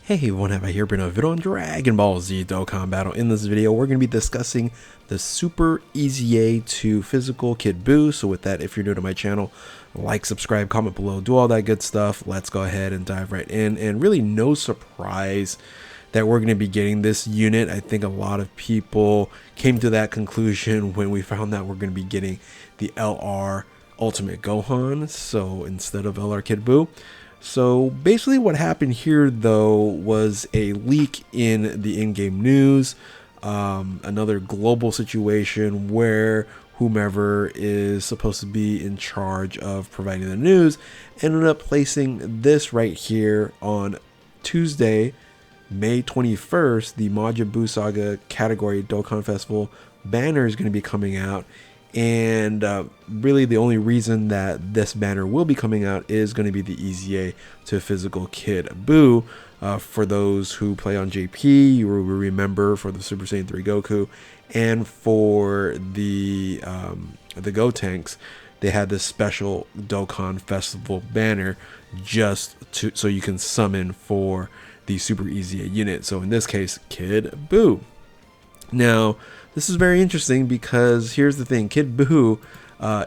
Hey, what have I here? Been a video on Dragon Ball Z Dokkan Battle. In this video, we're going to be discussing the Super EZA to Physical Kid BUU. So with that, if you're new to my channel, like, subscribe, comment below, do all that good stuff. Let's go ahead and dive right in. And really no surprise that we're going to be getting this unit. I think a lot of people came to that conclusion when we found that we're going to be getting the LR Ultimate Gohan. So instead of LR Kid BUU. So basically what happened here though was a leak in the in-game news, another global situation where whomever is supposed to be in charge of providing the news ended up placing this right here on Tuesday, May 21st. The Majin Buu Saga category Dokkan Festival banner is going to be coming out. And really the only reason that this banner will be coming out is going to be the EZA to Physical Kid BUU. For those who play on JP, you will remember for the Super Saiyan 3 Goku and for the Gotenks, they had this special Dokkan Festival banner just so you can summon for the Super EZA unit. So in this case, Kid BUU. Now, this is very interesting because here's the thing. Kid BUU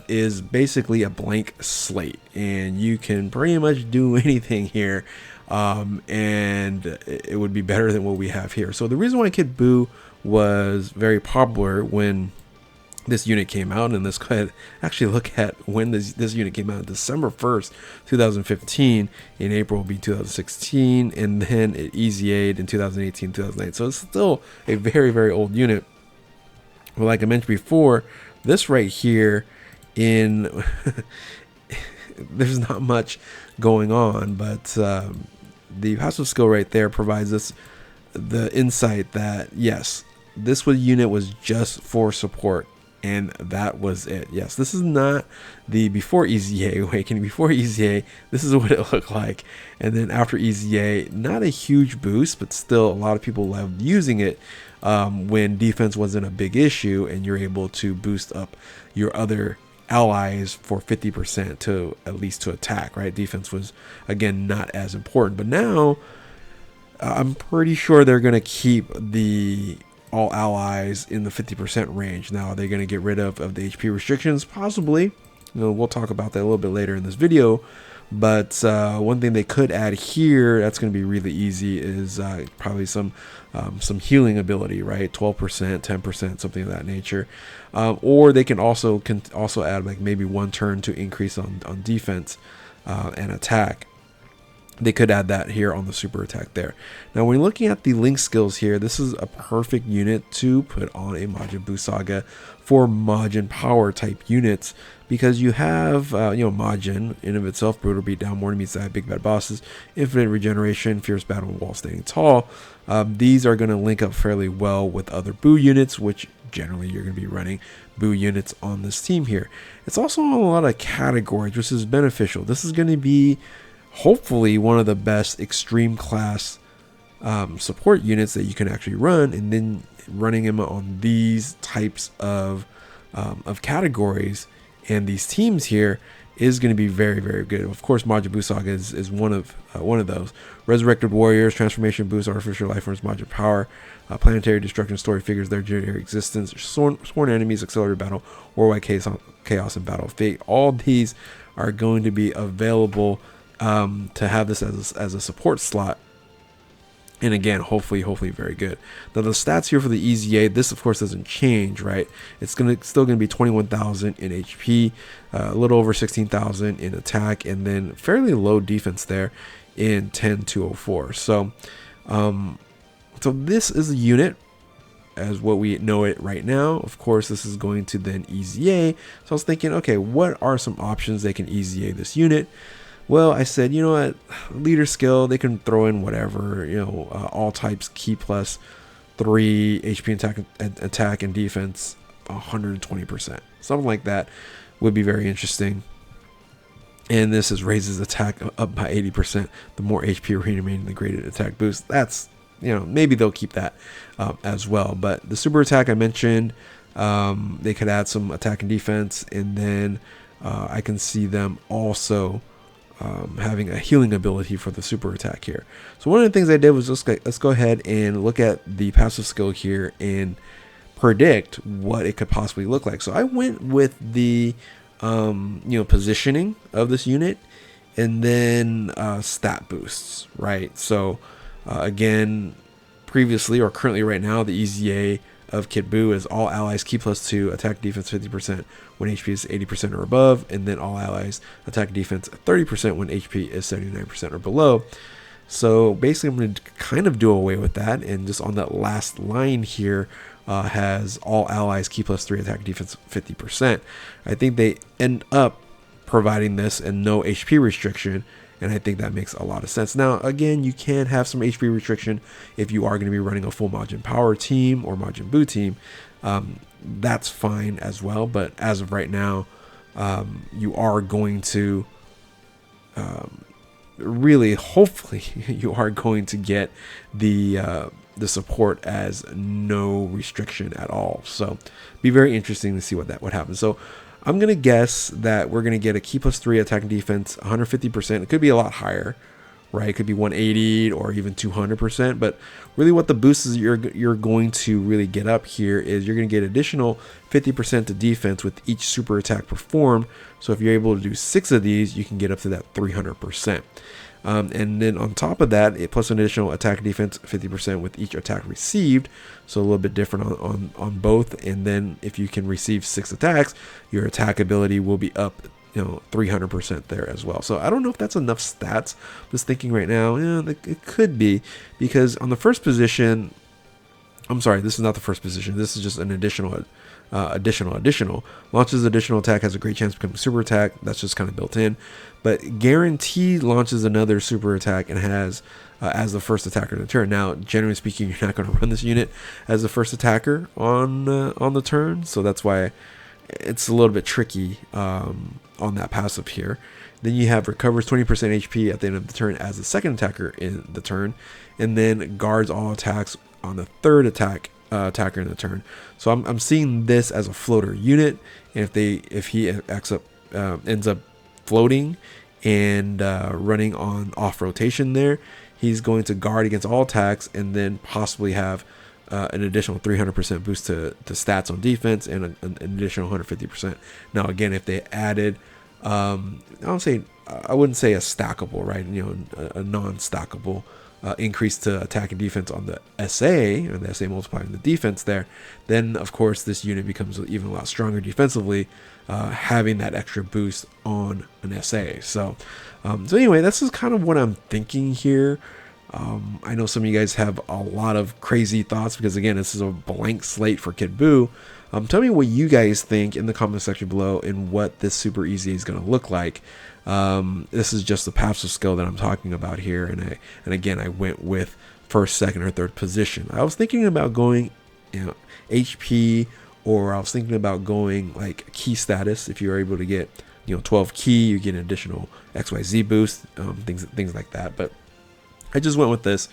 is basically a blank slate, and you can pretty much do anything here, and it would be better than what we have here. So the reason why Kid BUU was very popular when this unit came out, and let's go ahead actually look at when this unit came out, December 1st, 2015. In April will be 2016, and then it EZA'd in 2018, 2008. So it's still a very, very old unit. Well, like I mentioned before, this right here in there's not much going on, but the passive skill right there provides us the insight that yes, this unit was just for support, and that was it. Yes, this is not the before EZA awakening. Before EZA, this is what it looked like, and then after EZA, not a huge boost, but still a lot of people loved using it when defense wasn't a big issue, and you're able to boost up your other allies for 50% to at least to attack. Right, defense was again not as important, but now I'm pretty sure they're going to keep the all allies in the 50% range. Now, are they going to get rid of the HP restrictions? Possibly. We'll talk about that a little bit later in this video. But one thing they could add here that's going to be really easy is probably some healing ability, right? 12%, 10%, something of that nature. Or they can also add like maybe one turn to increase on defense and attack. They could add that here on the super attack there. Now, when you're looking at the link skills here, this is a perfect unit to put on a Majin Buu Saga for Majin power type units, because you have Majin in of itself, brutal beatdown, morning meets eye, big bad bosses, infinite regeneration, fierce battle while standing tall. These are going to link up fairly well with other BUU units, which generally you're going to be running BUU units on this team here. It's also on a lot of categories, which is beneficial. This is going to be hopefully one of the best extreme class support units that you can actually run, and then running them on these types of categories and these teams here is going to be very, very good. Of course, Majin Buu Saga is one of those. Resurrected Warriors, Transformation Boost, Artificial Life Forms, Majin Power, Planetary Destruction Story Figures, their generic existence, Sworn Enemies, Accelerated Battle, Worldwide Chaos, and Battle of Fate. All these are going to be available to have this as a support slot, and again hopefully very good. Now the stats here for the EZA, this of course doesn't change, right? It's still gonna be 21,000 in HP, a little over 16,000 in attack, and then fairly low defense there in 10,204. So this is a unit as what we know it right now. Of course, this is going to then EZA. So I was thinking, okay, what are some options they can EZA this unit? Well, I said, you know what, leader skill, they can throw in whatever, all types, key plus 3 HP attack and defense 120%. Something like that would be very interesting. And this raises attack up by 80%. The more HP remaining, the greater attack boost. That's, maybe they'll keep that as well. But the super attack I mentioned, they could add some attack and defense, and then I can see them also having a healing ability for the super attack here. So one of the things I did was let's go ahead and look at the passive skill here and predict what it could possibly look like. So I went with the positioning of this unit, and then stat boosts, right? So again, previously or currently right now, the EZA of Kid BUU is all allies key +2, attack defense 50% when HP is 80% or above, and then all allies attack defense 30% when HP is 79% or below. So basically I'm going to kind of do away with that, and just on that last line here has all allies key +3, attack defense 50%. I think they end up providing this and no HP restriction, and I think that makes a lot of sense. Now again, you can have some HP restriction if you are going to be running a full Majin Power team or Majin BUU team. That's fine as well, but as of right now, you are going to really, hopefully you are going to get the support as no restriction at all. So be very interesting to see what happens. So I'm going to guess that we're going to get a key +3 attack and defense 150%. It could be a lot higher, right? It could be 180 or even 200%. But really what the boost is you're going to really get up here is you're going to get additional 50% to defense with each super attack performed. So if you're able to do 6 of these, you can get up to that 300%. And then on top of that, it plus an additional attack defense 50% with each attack received. So a little bit different on both. And then if you can receive 6 attacks, your attack ability will be up 300% there as well. So I don't know if that's enough stats. I'm just thinking right now, it could be, because on the first position, I'm sorry, this is not the first position. This is just an additional. Launches additional attack, has a great chance to become a super attack. That's just kind of built in. But guaranteed launches another super attack and has as the first attacker in the turn. Now, generally speaking, you're not going to run this unit as the first attacker on the turn. So that's why it's a little bit tricky on that passive here. Then you have recovers 20% HP at the end of the turn as the second attacker in the turn, and then guards all attacks on the third attacker in the turn. So I'm seeing this as a floater unit, and if he ends up floating and running on off rotation there, he's going to guard against all attacks and then possibly have an additional 300% boost to stats on defense and an additional 150%. Now again, if they added I wouldn't say a stackable, right? A non-stackable increase to attack and defense on the SA, or the SA multiplying the defense there, then of course this unit becomes even a lot stronger defensively, having that extra boost on an SA. So anyway, this is kind of what I'm thinking here. I know some of you guys have a lot of crazy thoughts because again, this is a blank slate for Kid BUU. Tell me what you guys think in the comment section below and what this super easy is going to look like. This is just the passive skill that I'm talking about here, and again I went with first, second, or third position. I was thinking about going HP, or I was thinking about going like key status. If you're able to get 12 key, you get an additional XYZ boost, things like that. But I just went with this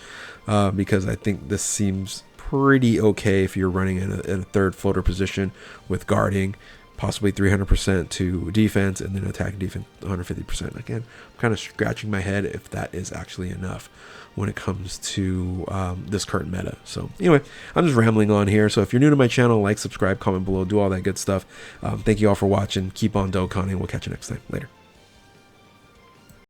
because I think this seems pretty okay if you're running in a third floater position with guarding, possibly 300% to defense, and then attack defense 150%. Again, I'm kind of scratching my head if that is actually enough when it comes to this current meta. So anyway, I'm just rambling on here. So if you're new to my channel, like, subscribe, comment below, do all that good stuff. Thank you all for watching. Keep on Dokkaning. We'll catch you next time. Later.